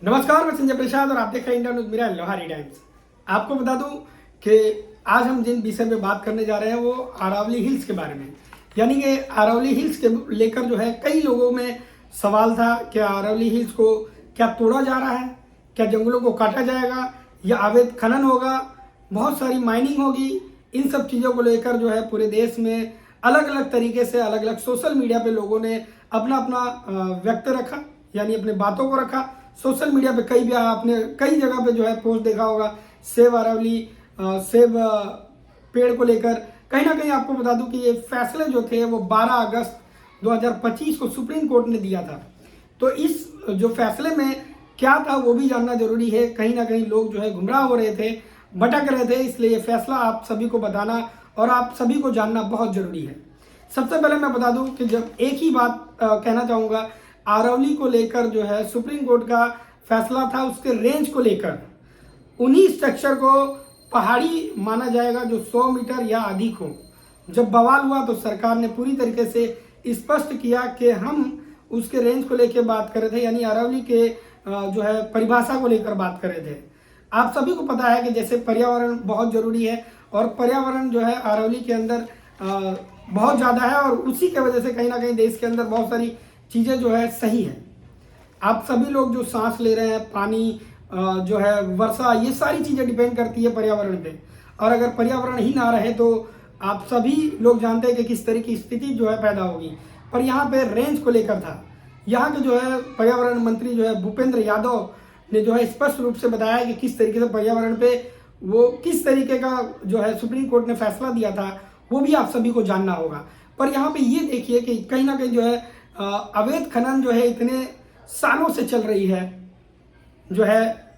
नमस्कार, मैं संजय प्रसाद और आप देख रहे हैं इंडिया न्यूज मेरा लोहारी टाइम्स। आपको बता दूं कि आज हम जिन विषय में बात करने जा रहे हैं वो अरावली हिल्स के बारे में। यानी कि अरावली हिल्स के लेकर जो है कई लोगों में सवाल था कि अरावली हिल्स को क्या तोड़ा जा रहा है, क्या जंगलों को काटा जाएगा या अवैध खनन होगा, बहुत सारी माइनिंग होगी। इन सब चीज़ों को लेकर जो है पूरे देश में अलग अलग तरीके से अलग अलग सोशल मीडिया पे लोगों ने अपना अपना व्यक्त रखा, यानी अपने बातों को रखा। सोशल मीडिया पे आपने कई जगह पे जो है पोस्ट देखा होगा सेव अरावली, सेव पेड़ को लेकर। कहीं ना कहीं आपको बता दूं कि ये फैसले जो थे वो 12 अगस्त 2025 को सुप्रीम कोर्ट ने दिया था। तो इस जो फैसले में क्या था वो भी जानना जरूरी है। कहीं ना कहीं लोग जो है गुमराह हो रहे थे, भटक रहे थे, इसलिए ये फैसला आप सभी को बताना और आप सभी को जानना बहुत जरूरी है। सबसे पहले मैं बता दूं कि जब एक ही बात कहना चाहूँगा, अरावली को लेकर जो है सुप्रीम कोर्ट का फैसला था उसके रेंज को लेकर। उन्हीं स्ट्रक्चर को पहाड़ी माना जाएगा जो 100 मीटर या अधिक हो। जब बवाल हुआ तो सरकार ने पूरी तरीके से स्पष्ट किया कि हम उसके रेंज को लेकर बात कर रहे थे, यानी अरावली के जो है परिभाषा को लेकर बात कर रहे थे। आप सभी को पता है कि जैसे पर्यावरण बहुत जरूरी है और पर्यावरण जो है अरावली के अंदर बहुत ज़्यादा है और उसी के वजह से कहीं ना कहीं देश के अंदर बहुत सारी चीज़ें जो है सही है। आप सभी लोग जो सांस ले रहे हैं, पानी जो है, वर्षा, ये सारी चीज़ें डिपेंड करती है पर्यावरण पे। और अगर पर्यावरण ही ना रहे तो आप सभी लोग जानते हैं कि किस तरह की स्थिति जो है पैदा होगी। पर यहाँ पे रेंज को लेकर था, यहाँ के जो है पर्यावरण मंत्री जो है भूपेंद्र यादव ने जो है स्पष्ट रूप से बताया कि किस तरीके से पर्यावरण पे वो किस तरीके का जो है सुप्रीम कोर्ट ने फैसला दिया था, वो भी आप सभी को जानना होगा। पर यहाँ पे ये देखिए कि कहीं ना कहीं जो है अवैध खनन जो है इतने सालों से चल रही है, जो है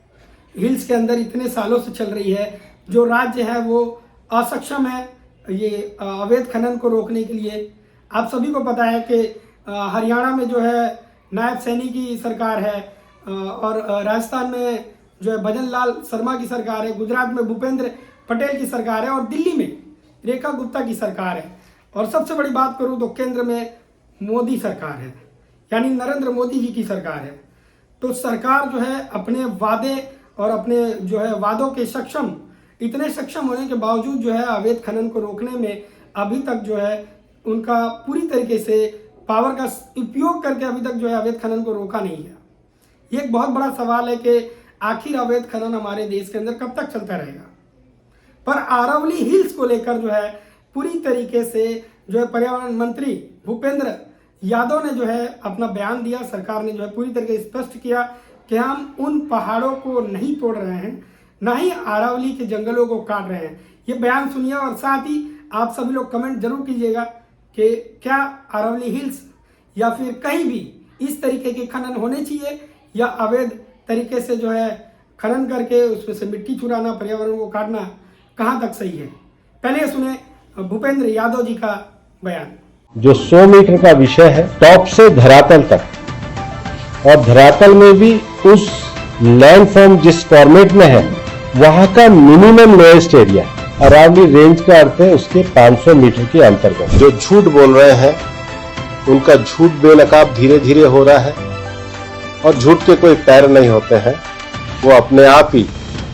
हिल्स के अंदर इतने सालों से चल रही है। जो राज्य है वो असक्षम है ये अवैध खनन को रोकने के लिए। आप सभी को पता है कि हरियाणा में जो है नायब सैनी की सरकार है और राजस्थान में जो है भजन लाल शर्मा की सरकार है, गुजरात में भूपेंद्र पटेल की सरकार है और दिल्ली में रेखा गुप्ता की सरकार है। और सबसे बड़ी बात करूं तो केंद्र में मोदी सरकार है, यानी नरेंद्र मोदी जी की सरकार है। तो सरकार जो है अपने वादे और अपने जो है वादों के इतने सक्षम होने के बावजूद जो है अवैध खनन को रोकने में अभी तक जो है उनका पूरी तरीके से पावर का उपयोग करके अभी तक जो है अवैध खनन को रोका नहीं है। ये एक बहुत बड़ा सवाल है कि आखिर अवैध खनन हमारे देश के अंदर कब तक चलता रहेगा। पर अरावली हिल्स को लेकर जो है पूरी तरीके से जो है पर्यावरण मंत्री भूपेंद्र यादव ने जो है अपना बयान दिया। सरकार ने जो है पूरी तरीके से स्पष्ट किया कि हम उन पहाड़ों को नहीं तोड़ रहे हैं, ना ही अरावली के जंगलों को काट रहे हैं। ये बयान सुनिए और साथ ही आप सभी लोग कमेंट जरूर कीजिएगा कि क्या अरावली हिल्स या फिर कहीं भी इस तरीके के खनन होने चाहिए या अवैध तरीके से जो है खनन करके उसमें से मिट्टी चुराना, पर्यावरण को काटना कहाँ तक सही है। पहले सुने भूपेंद्र यादव जी का बयान। जो 100 मीटर का विषय है टॉप से धरातल तक, और धरातल में भी उस लैंडफॉर्म जिस फॉर्मेट में है वहां का minimum lowest area. Aravalli range का अर्थ है उसके 500 मीटर के अंतर्गत। जो झूठ बोल रहे हैं उनका झूठ बेनकाब धीरे धीरे हो रहा है और झूठ के कोई पैर नहीं होते हैं, वो अपने आप ही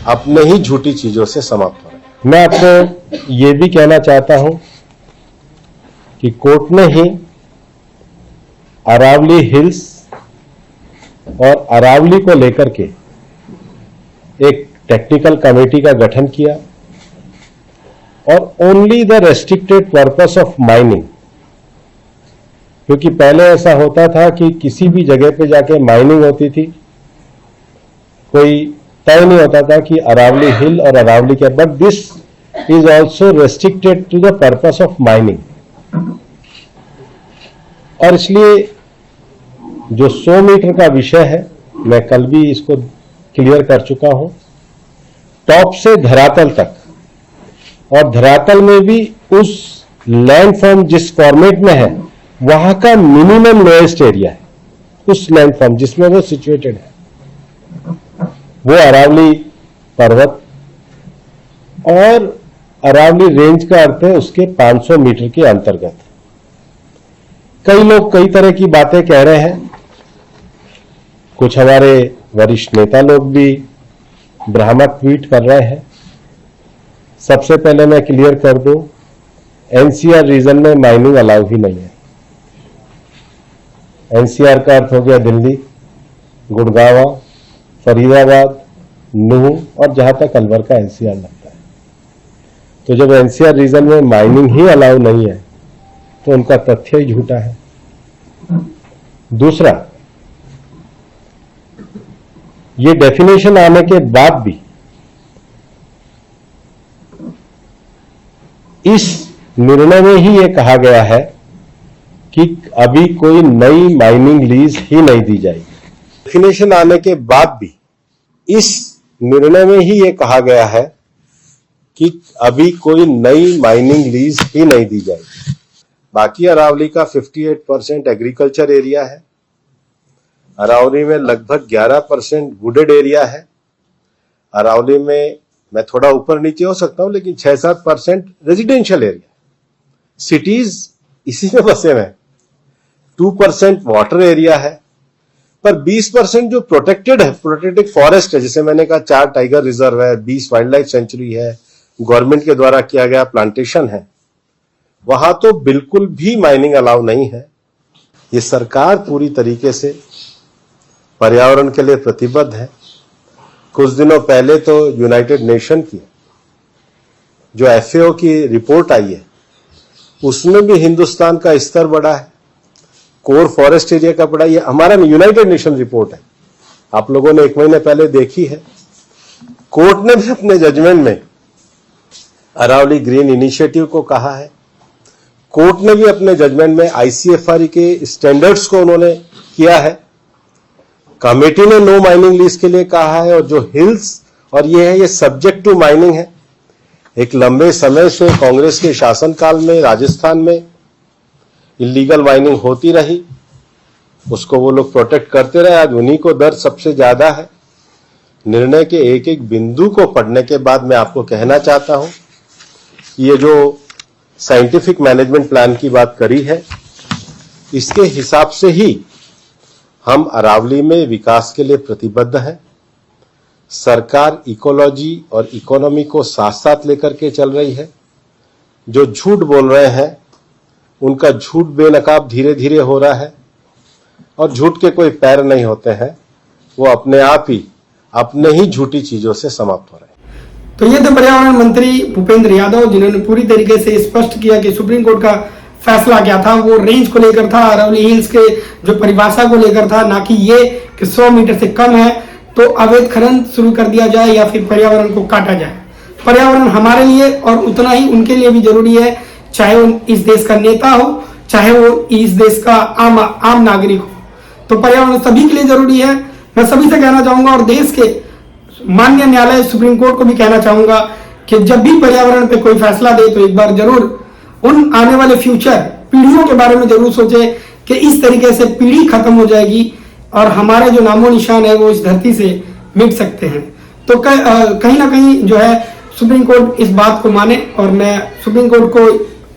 अपने ही झूठी चीजों से समाप्त हो रहे हैं। मैं आपको ये भी कहना चाहता हूं कि कोर्ट ने ही अरावली हिल्स और अरावली को लेकर के एक टेक्निकल कमेटी का गठन किया और only the restricted purpose of mining, क्योंकि पहले ऐसा होता था कि किसी भी जगह पे जाके माइनिंग होती थी, कोई तय नहीं होता था कि अरावली हिल और अरावली के, but this is also restricted to the purpose of mining. और इसलिए जो 100 मीटर का विषय है, मैं कल भी इसको क्लियर कर चुका हूं, टॉप से धरातल तक, और धरातल में भी उस लैंडफॉर्म जिस फॉर्मेट में है वहां का मिनिमम लोएस्ट एरिया है। उस लैंडफॉर्म जिसमें वो सिचुएटेड है वो अरावली पर्वत और अरावली रेंज का अर्थ है उसके 500 मीटर के अंतर्गत। कई लोग कई तरह की बातें कह रहे हैं, कुछ हमारे वरिष्ठ नेता लोग भी भ्रामक ट्वीट कर रहे हैं। सबसे पहले मैं क्लियर कर दूं, एनसीआर रीजन में माइनिंग अलाउ ही नहीं है। एनसीआर का अर्थ हो गया दिल्ली, गुड़गांव, फरीदाबाद, नूह और जहां तक अलवर का एनसीआर लगता है। तो जब एनसीआर रीजन में माइनिंग ही अलाउ नहीं है तो उनका तथ्य ही झूठा है। दूसरा, ये डेफिनेशन आने के बाद भी इस निर्णय में ही ये कहा गया है कि अभी कोई नई माइनिंग लीज ही नहीं दी जाएगी। डेफिनेशन आने के बाद भी इस निर्णय में ही ये कहा गया है कि अभी कोई नई माइनिंग लीज ही नहीं दी जाएगी। बाकी अरावली का 58% एग्रीकल्चर एरिया है। अरावली में लगभग 11% वुडेड एरिया है। अरावली में मैं थोड़ा ऊपर नीचे हो सकता हूं, लेकिन 6-7% रेजिडेंशियल एरिया। सिटीज इसी में बसे हुए हैं। 2% वाटर एरिया है, पर 20% जो प्रोटेक्टेड है, प्रोटेक्टेड फॉरेस्ट है, जैसे मैंने कहा 4 टाइगर रिजर्व है, 20 वाइल्ड लाइफ सेंचुरी है, गवर्नमेंट के द्वारा किया गया प्लांटेशन है, वहां तो बिल्कुल भी माइनिंग अलाउ नहीं है। ये सरकार पूरी तरीके से पर्यावरण के लिए प्रतिबद्ध है। कुछ दिनों पहले तो यूनाइटेड नेशन की जो FAO की रिपोर्ट आई है, उसमें भी हिंदुस्तान का स्तर बढ़ा है, कोर फॉरेस्ट एरिया का बढ़ा। ये हमारा यूनाइटेड नेशन रिपोर्ट है, आप लोगों ने 1 महीने पहले देखी है। कोर्ट ने भी अपने जजमेंट में अरावली ग्रीन इनिशिएटिव को कहा है। कोर्ट ने भी अपने जजमेंट में ICFR के स्टैंडर्ड्स को उन्होंने किया है। कमेटी ने नो माइनिंग लीज के लिए कहा है, और जो हिल्स और ये है, ये सब्जेक्ट टू माइनिंग है। एक लंबे समय से कांग्रेस के शासनकाल में राजस्थान में इलीगल माइनिंग होती रही, उसको वो लोग प्रोटेक्ट करते रहे। आज उन्हीं को दर्द सबसे ज्यादा है। निर्णय के एक एक बिंदु को पढ़ने के बाद मैं आपको कहना चाहता हूं कि ये जो साइंटिफिक मैनेजमेंट प्लान की बात करी है, इसके हिसाब से ही हम अरावली में विकास के लिए प्रतिबद्ध हैं। सरकार इकोलॉजी और इकोनॉमी को साथ साथ लेकर के चल रही है। जो झूठ बोल रहे हैं, उनका झूठ बेनकाब धीरे धीरे हो रहा है, और झूठ के कोई पैर नहीं होते हैं, वो अपने आप ही अपने ही झूठी चीजों से समाप्त हो रहे हैं। तो ये थे पर्यावरण मंत्री भूपेंद्र यादव, जिन्होंने पूरी तरीके से स्पष्ट किया कि सुप्रीम कोर्ट का फैसला क्या था, वो रेंज को लेकर था, अरावली हिल्स के जो परिभाषा को लेकर था, ना कि ये कि 100 मीटर से कम है तो अवैध खनन शुरू कर दिया जाए या फिर पर्यावरण को काटा जाए। पर्यावरण हमारे लिए और उतना ही उनके लिए भी जरूरी है, चाहे वो इस देश का नेता हो, चाहे वो इस देश का आम नागरिक हो। तो पर्यावरण सभी के लिए जरूरी है। मैं सभी से कहना चाहूंगा, और देश के माननीय न्यायालय सुप्रीम कोर्ट को भी कहना चाहूंगा कि जब भी पर्यावरण पे कोई फैसला दे तो एक बार जरूर उन आने वाले फ्यूचर पीढ़ियों के बारे में जरूर सोचे कि इस तरीके से पीढ़ी खत्म हो जाएगी और हमारे जो नामो निशान है वो इस धरती से मिट सकते हैं। तो कहीं ना कहीं जो है सुप्रीम कोर्ट इस बात को माने, और मैं सुप्रीम कोर्ट को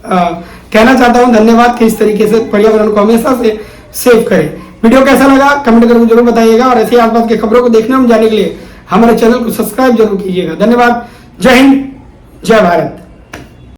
कहना चाहता हूं धन्यवाद कि इस तरीके से पर्यावरण को हमेशा से सेव करें। वीडियो कैसा लगा कमेंट करके जरूर बताइएगा, और ऐसे आसपास की खबरों को देखने और जानने के लिए हमारे चैनल को सब्सक्राइब जरूर कीजिएगा। धन्यवाद। जय हिंद, जय भारत।